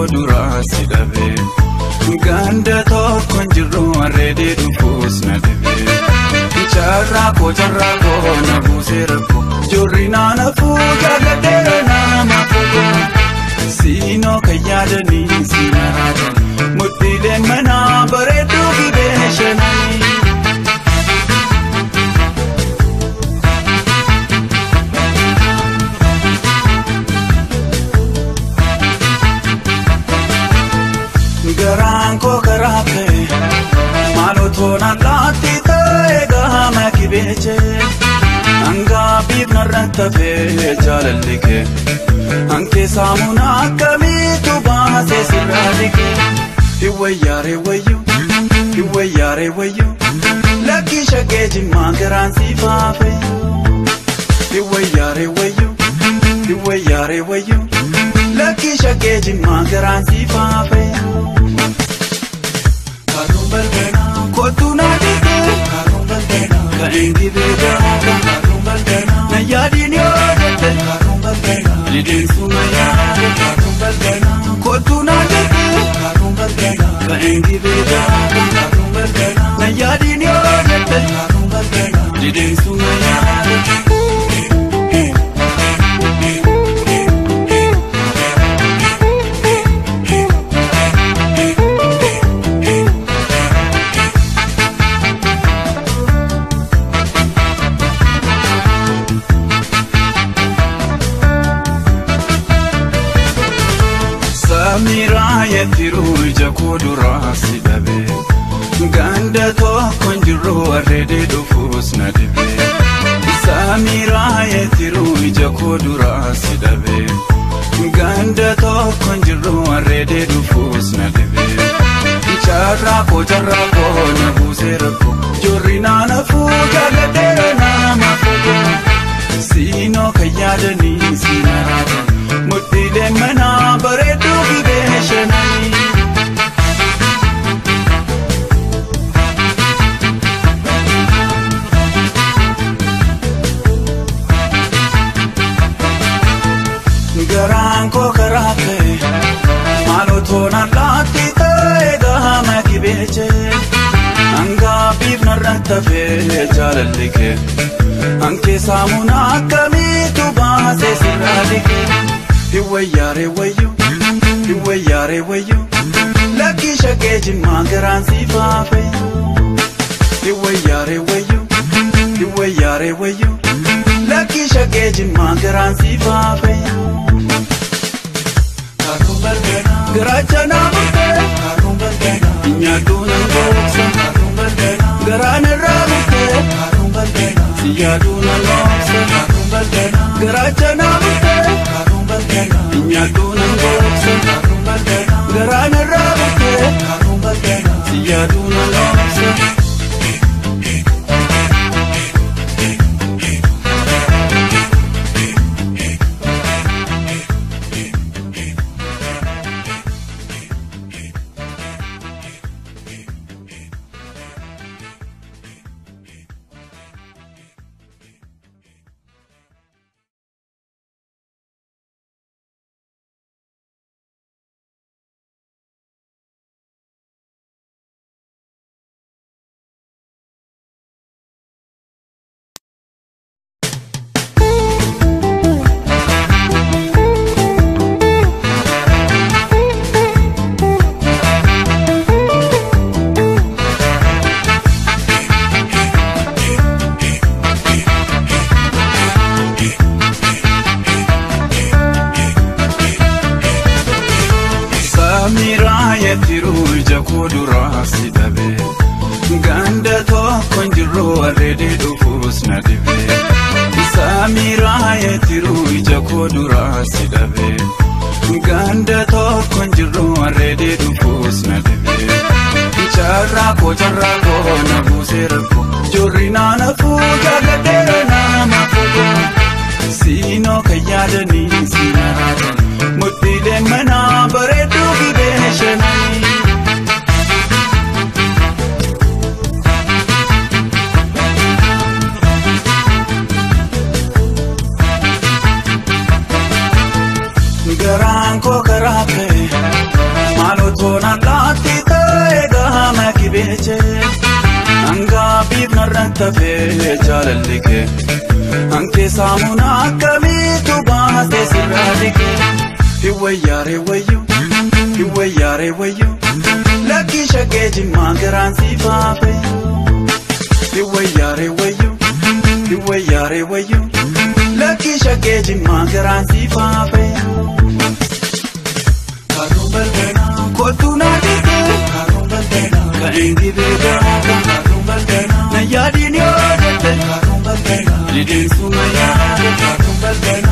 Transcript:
dura sidabe ganda tokko njirru arrede dufus na debe charra ko na busera ko jorina na fuja gadera na mafuko sino kayada ni sinarada mutile mana baredu gibeshani Garanko karake malotona lati tega makibeche anga bib naratafe jalalike anke samuna kami tu base siradike iwayare wayu laki shageji mangaran sifafe iwayare wayu laki shageji mangaran sifafe Kotuna dite karumbaldena kaingi beda karumbaldena nayadi nyodete karumbaldena lidin sumaya karumbaldena kotuna dite karumbaldena kaingi beda karumbaldena nayadi nyodete karumbaldena lidin sumaya Samira yetiru jako dura sidabe ganda tokko njirru arrede dufus na debe Samira yetiru jako dura sidabe ganda tokko njirru arrede dufus na debe charra ko na busera ko jorina na fuja gadera na mafuko sino kayada ni sinarada mutile mana baredu gibeshani Garanko karake malotona lati tega makibeche anga bib naratafe jalalike anke samuna kami tu base siradike iwayare wayu laki shageji mangaran sifafe iwayare wayu laki shageji mangaran sifafe karumbaldena garachana mute karumbaldena nyaduna ngoksa karumbaldena garana ramute karumbaldena siyaduna ngoksa karumbaldena garachana mute karumbaldena nyaduna ngoksa karumbaldena garana ramute karumbaldena siyaduna ngoksa Samira yetiru jako dura sidabe ganda tokko njirru arrede dufus na debe Samira yetiru jako dura sidabe ganda tokko njirru arrede dufus na debe charra ko na busera ko jorina na fuja gadera na mafuko sino kayada ni sinarada mutile mana baredu gibeshani Garanko karake tafe jalalike anke samuna kamitu baate siradike hiwayare wayo laki shageji mangaran sifafe hiwayare wayo laki shageji mangaran sifafe karumbaldena kotuna dike karumbaldena kaingi bega karumbaldena na yadi ni odete karumbaldena lidin sumaya karumbaldena